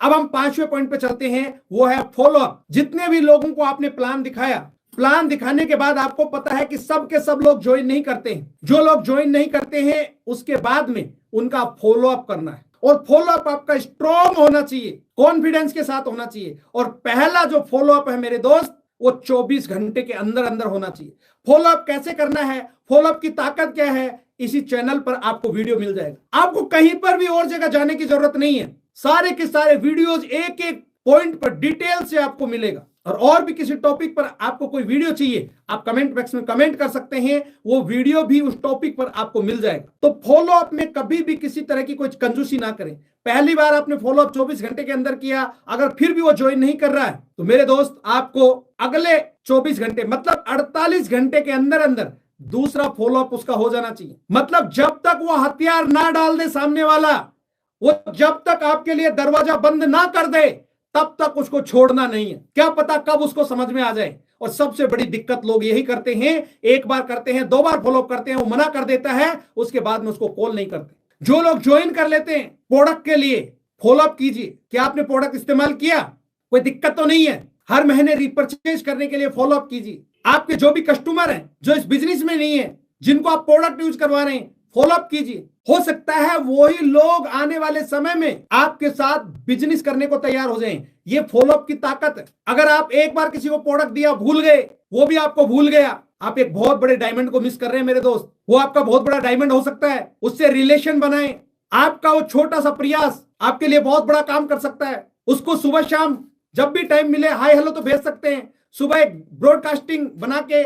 अब हम 5वें पॉइंट पे चलते हैं, वो है फॉलो अप। जितने भी लोगों को आपने प्लान दिखाया, प्लान दिखाने के बाद आपको पता है कि सब के सब लोग ज्वाइन नहीं करते हैं। जो लोग ज्वाइन नहीं करते हैं उसके बाद में उनका फॉलो अप करना है, और फॉलो अप आपका स्ट्रॉन्ग होना चाहिए, कॉन्फिडेंस के साथ होना चाहिए। और पहला जो फॉलो अप है मेरे दोस्त, वो 24 घंटे के अंदर अंदर होना चाहिए। फॉलो अप कैसे करना है, फॉलो अप की ताकत क्या है, इसी चैनल पर आपको वीडियो मिल जाएगा। आपको कहीं पर भी और जगह जाने की जरूरत नहीं है। सारे के सारे वीडियोज एक एक पॉइंट पर डिटेल से आपको मिलेगा। और भी किसी टॉपिक पर आपको कोई वीडियो चाहिए, आप कमेंट बॉक्स में कमेंट कर सकते हैं, वो वीडियो भी उस टॉपिक पर आपको मिल जाएगा। तो फॉलो अप में कभी भी किसी तरह की कोई कंजूसी ना करें। पहली बार आपने फॉलो अप 24 घंटे के अंदर किया, अगर फिर भी वो ज्वाइन नहीं कर रहा है, तो मेरे दोस्त आपको अगले 24 घंटे मतलब 48 घंटे के अंदर अंदर दूसरा फॉलो अप उसका हो जाना चाहिए। मतलब जब तक वो हथियार ना डाल दे सामने वाला, वो जब तक आपके लिए दरवाजा बंद ना कर दे, तब तक उसको छोड़ना नहीं है। क्या पता कब उसको समझ में आ जाए। और सबसे बड़ी दिक्कत लोग यही करते हैं, एक बार करते हैं, 2 बार फॉलो करते हैं, वो मना कर देता है, उसके बाद में उसको कॉल नहीं करते। जो लोग ज्वाइन कर लेते हैं प्रोडक्ट के लिए, फॉलो अप कीजिए। क्या आपने प्रोडक्ट इस्तेमाल किया? कोई दिक्कत तो नहीं है। हर महीने रिपर्चेज करने के लिए फॉलो अप कीजिए। आपके जो भी कस्टमर हैं जो इस बिजनेस में नहीं है, जिनको आप प्रोडक्ट यूज करवा रहे हैं, फॉलो अप कीजिए। हो सकता है वही लोग आने वाले समय में आपके साथ बिजनेस करने को तैयार हो जाएं। ये फॉलो अप की ताकत है। अगर आप एक बार किसी को प्रोडक्ट दिया, भूल गए, वो भी आपको भूल गया, आप एक बहुत बड़े डायमंड को मिस कर रहे हैं मेरे दोस्त। वो आपका बहुत बड़ा डायमंड हो सकता है। उससे रिलेशन बनाएं। आपका वो छोटा सा प्रयास आपके लिए बहुत बड़ा काम कर सकता है। उसको सुबह शाम जब भी टाइम मिले हाय हेलो तो भेज सकते हैं। सुबह एक ब्रॉडकास्टिंग बना के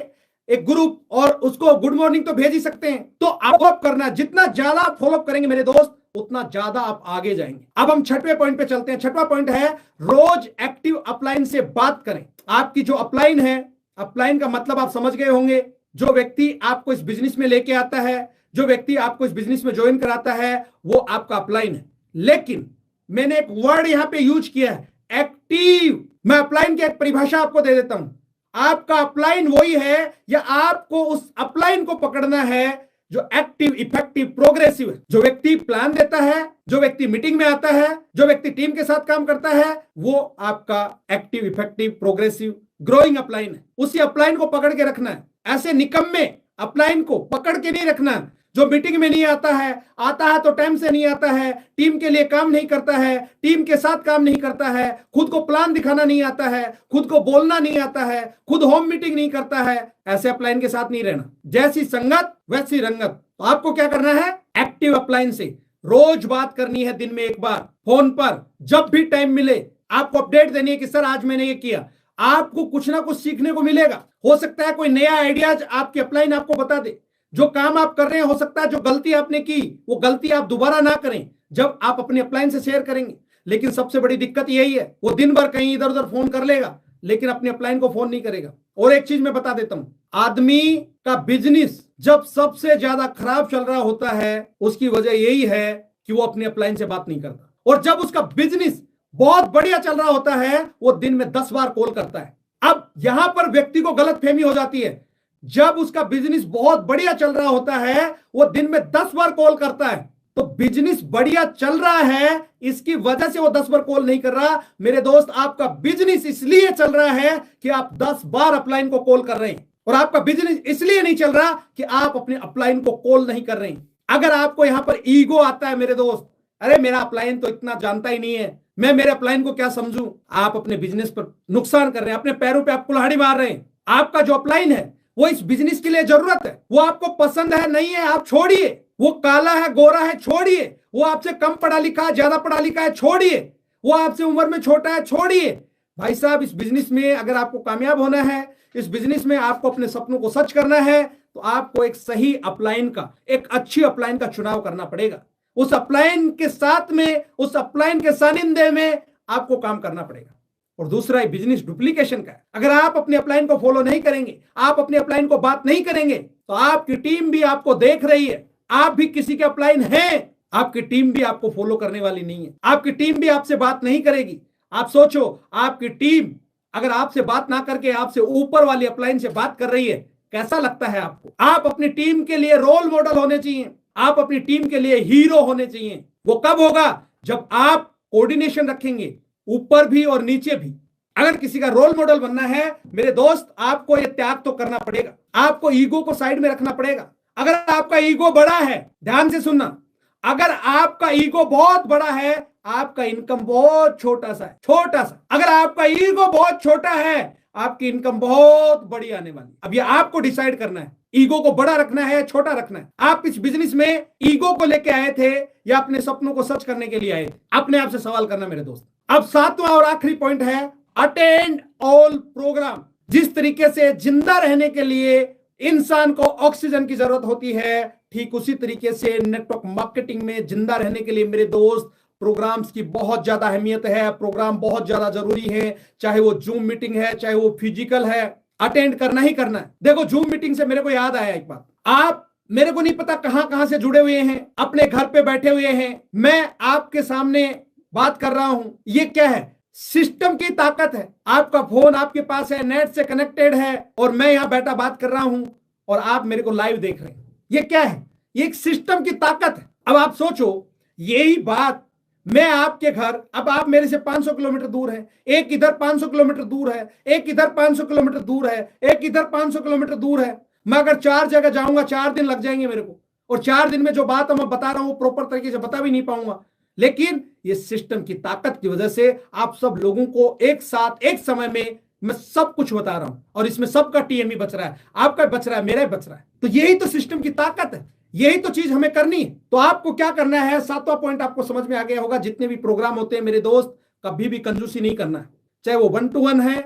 एक ग्रुप, और उसको गुड मॉर्निंग तो भेज ही सकते हैं। तो आप करना, जितना ज्यादा आप फॉलो करेंगे मेरे दोस्त, उतना ज्यादा आप आगे जाएंगे। अब हम 6वें पॉइंट पे चलते हैं। 6वां पॉइंट है रोज एक्टिव अपलाइन से बात करें। आपकी जो अपलाइन है, अपलाइन का मतलब आप समझ गए होंगे, जो व्यक्ति आपको इस बिजनेस में लेके आता है, जो व्यक्ति आपको इस बिजनेस में ज्वाइन कराता है, वो आपका अपलाइन है। लेकिन मैंने एक वर्ड यहां पे यूज किया है, एक्टिव। मैं अपलाइन की एक परिभाषा आपको दे देता हूं। आपका अपलाइन वही है, या आपको उस अपलाइन को पकड़ना है जो एक्टिव, इफेक्टिव, प्रोग्रेसिव है। जो व्यक्ति प्लान देता है, जो व्यक्ति मीटिंग में आता है, जो व्यक्ति टीम के साथ काम करता है, वो आपका active, effective, progressive, growing upline है। उसी अपलाइन को पकड़ के रखना है। ऐसे निकम्मे अपलाइन को पकड़ के नहीं रखना, जो मीटिंग में नहीं आता है, आता है तो टाइम से नहीं आता है, टीम के लिए काम नहीं करता है, टीम के साथ काम नहीं करता है, खुद को प्लान दिखाना नहीं आता है, खुद को बोलना नहीं आता है, खुद होम मीटिंग नहीं करता है। ऐसे अपलाइन के साथ नहीं रहना। जैसी संगत वैसी रंगत। तो आपको क्या करना है, एक्टिव अपलाइन से रोज बात करनी है, दिन में एक बार फोन पर, जब भी टाइम मिले आपको अपडेट देनी है कि सर आज मैंने ये किया। आपको कुछ ना कुछ सीखने को मिलेगा। हो सकता है कोई नया आइडियाज आपकी अपलाइन आपको बता दे। जो काम आप कर रहे हैं, हो सकता है जो गलती आपने की, वो गलती आप दोबारा ना करें जब आप अपने अपलाइन से शेयर करेंगे। लेकिन सबसे बड़ी दिक्कत यही है, वो दिन भर कहीं इधर उधर फोन कर लेगा, लेकिन अपने अपलाइन को फोन नहीं करेगा। और एक चीज मैं बता देता हूं, आदमी का बिजनेस जब सबसे ज्यादा खराब चल रहा होता है, उसकी वजह यही है कि वो अपने अपलाइन से बात नहीं करता। और जब उसका बिजनेस बहुत बढ़िया चल रहा होता है, वो दिन में 10 बार कॉल करता है। अब यहां पर व्यक्ति को गलतफहमी हो जाती है। जब उसका बिजनेस बहुत बढ़िया चल रहा होता है, वो दिन में 10 बार कॉल करता है। तो बिजनेस बढ़िया चल रहा है, इसकी वजह से वो 10 बार कॉल नहीं कर रहा। मेरे दोस्त, आपका बिजनेस इसलिए चल रहा है कि आप 10 बार अपलाइन को कॉल कर रहे हैं। और आपका बिजनेस इसलिए नहीं चल रहा कि आप अपने अपलाइन को कॉल नहीं कर रहे हैं। अगर आपको यहां पर ईगो आता है मेरे दोस्त, अरे मेरा अपलाइन तो इतना जानता ही नहीं है, मैं मेरे अपलाइन को क्या समझूं, आप अपने बिजनेस पर नुकसान कर रहे हैं। अपने पैरों पे आप कुल्हाड़ी मार रहे हैं। आपका जो अपलाइन है वो इस बिजनेस के लिए जरूरत है, वो आपको पसंद है नहीं है, आप छोड़िए। वो काला है गोरा है, छोड़िए। वो आपसे कम पढ़ा लिखा है, ज्यादा पढ़ा लिखा है, छोड़िए। वो आपसे उम्र में छोटा है, छोड़िए। भाई साहब, इस बिजनेस में अगर आपको कामयाब होना है, इस बिजनेस में आपको अपने सपनों को सच करना है, तो आपको एक सही अपलाइन का, एक अच्छी अपलाइन का चुनाव करना पड़ेगा। उस अपलाइन के साथ में, उस अपलाइन के सानिध्य में आपको काम करना पड़ेगा। और दूसरा बिजनेस डुप्लीकेशन का है। अगर आप अपने अपलाइन को फॉलो नहीं करेंगे, आप अपने अपलाइन को बात नहीं करेंगे, तो आपकी टीम भी आपको देख रही है, आप भी किसी के अपलाइन हैं, आपकी टीम भी आपको फॉलो करने वाली नहीं है, आपकी टीम भी आपसे बात नहीं करेगी। आप सोचो, आपकी टीम अगर आपसे बात ना करके आपसे ऊपर वाली अपलाइन से बात कर रही है, कैसा लगता है आपको? आप अपनी टीम के लिए रोल मॉडल होने चाहिए, आप अपनी टीम के लिए हीरो होने चाहिए। वो कब होगा? जब आप कोऑर्डिनेशन रखेंगे, ऊपर भी और नीचे भी। अगर किसी का रोल मॉडल बनना है मेरे दोस्त, आपको यह त्याग तो करना पड़ेगा, आपको ईगो को साइड में रखना पड़ेगा। अगर आपका ईगो बड़ा है, ध्यान से सुनना, अगर आपका ईगो बहुत बड़ा है, आपका इनकम बहुत छोटा सा है, छोटा सा। अगर आपका ईगो बहुत छोटा है, आपकी इनकम बहुत बड़ी आने वाली। अब ये आपको डिसाइड करना है, ईगो को बड़ा रखना है, छोटा रखना है। आप इस बिजनेस में ईगो को लेके आए थे या अपने सपनों को सच करने के लिए आए थे? अपने आप से सवाल करना मेरे दोस्त। अब सातवां और आखिरी पॉइंट है अटेंड ऑल प्रोग्राम। जिस तरीके से जिंदा रहने के लिए इंसान को ऑक्सीजन की जरूरत होती है, ठीक उसी तरीके से नेटवर्क मार्केटिंग में जिंदा रहने के लिए मेरे दोस्त प्रोग्राम्स की बहुत ज्यादा अहमियत है। प्रोग्राम बहुत ज्यादा जरूरी है, चाहे वो जूम मीटिंग है, चाहे वो फिजिकल है, अटेंड करना ही करना है। देखो, जूम मीटिंग से मेरे को याद आया एक बात, आप मेरे को नहीं पता कहां कहां से जुड़े हुए हैं, अपने घर पे बैठे हुए हैं, मैं आपके सामने बात कर रहा हूं। ये क्या है? सिस्टम की ताकत है। आपका फोन आपके पास है, नेट से कनेक्टेड है, और मैं यहां बैठा बात कर रहा हूं और आप मेरे को लाइव देख रहे हैं। ये क्या है? ये एक सिस्टम की ताकत है। अब आप सोचो, यही बात मैं आपके घर, अब आप मेरे से 500 किलोमीटर दूर है, एक इधर 500 किलोमीटर दूर है, एक इधर 500 किलोमीटर दूर है, एक इधर 500 किलोमीटर दूर है। मैं अगर 4 जगह जाऊंगा, 4 दिन लग जाएंगे मेरे को, और 4 दिन में जो बात मैं बता रहा हूं प्रॉपर तरीके से बता भी नहीं पाऊंगा। लेकिन ये सिस्टम की ताकत की वजह से आप सब लोगों को एक साथ एक समय में मैं सब कुछ बता रहा हूं, और इसमें सबका टीएमई बच रहा है, आपका बच रहा है, मेरा बच रहा है। तो यही तो सिस्टम की ताकत है, यही तो चीज हमें करनी है। तो आपको क्या करना है, सातवां पॉइंट आपको समझ में आ गया होगा। जितने भी प्रोग्राम होते हैं मेरे दोस्त, कभी भी कंजूसी नहीं करना है, चाहे वो 1 to 1 है,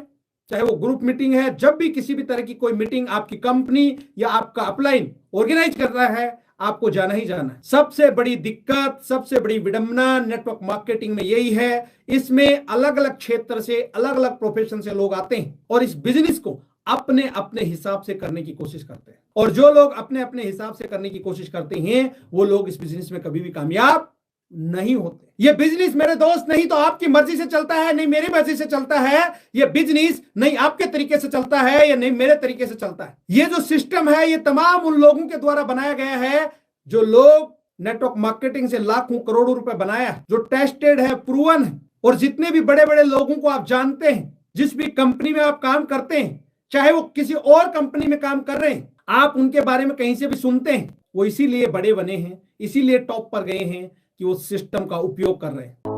चाहे वो ग्रुप मीटिंग है। जब भी किसी भी तरह की कोई मीटिंग आपकी कंपनी या आपका अपलाइन ऑर्गेनाइज कर रहा है, आपको जाना ही जाना है। सबसे बड़ी दिक्कत, सबसे बड़ी विडंबना नेटवर्क मार्केटिंग में यही है, इसमें अलग अलग क्षेत्र से, अलग अलग प्रोफेशन से लोग आते हैं और इस बिजनेस को अपने अपने हिसाब से करने की कोशिश करते हैं। और जो लोग अपने अपने हिसाब से करने की कोशिश करते हैं, वो लोग इस बिजनेस में कभी भी कामयाब नहीं होते। ये बिजनेस मेरे दोस्त नहीं तो आपकी मर्जी से चलता है, नहीं मेरी मर्जी से चलता है। ये बिजनेस नहीं आपके तरीके से चलता है, या नहीं मेरे तरीके से चलता है। ये जो सिस्टम है, ये तमाम उन लोगों के द्वारा बनाया गया है जो लोग नेटवर्क मार्केटिंग से लाखों करोड़ों रुपए बनाया, जो टेस्टेड है, प्रूवन है। और जितने भी बड़े बड़े लोगों को आप जानते हैं, जिस भी कंपनी में आप काम करते हैं, चाहे वो किसी और कंपनी में काम कर रहे हैं, आप उनके बारे में कहीं से भी सुनते हैं, वो इसीलिए बड़े बने हैं, इसीलिए टॉप पर गए हैं कि वो सिस्टम का उपयोग कर रहे हैं।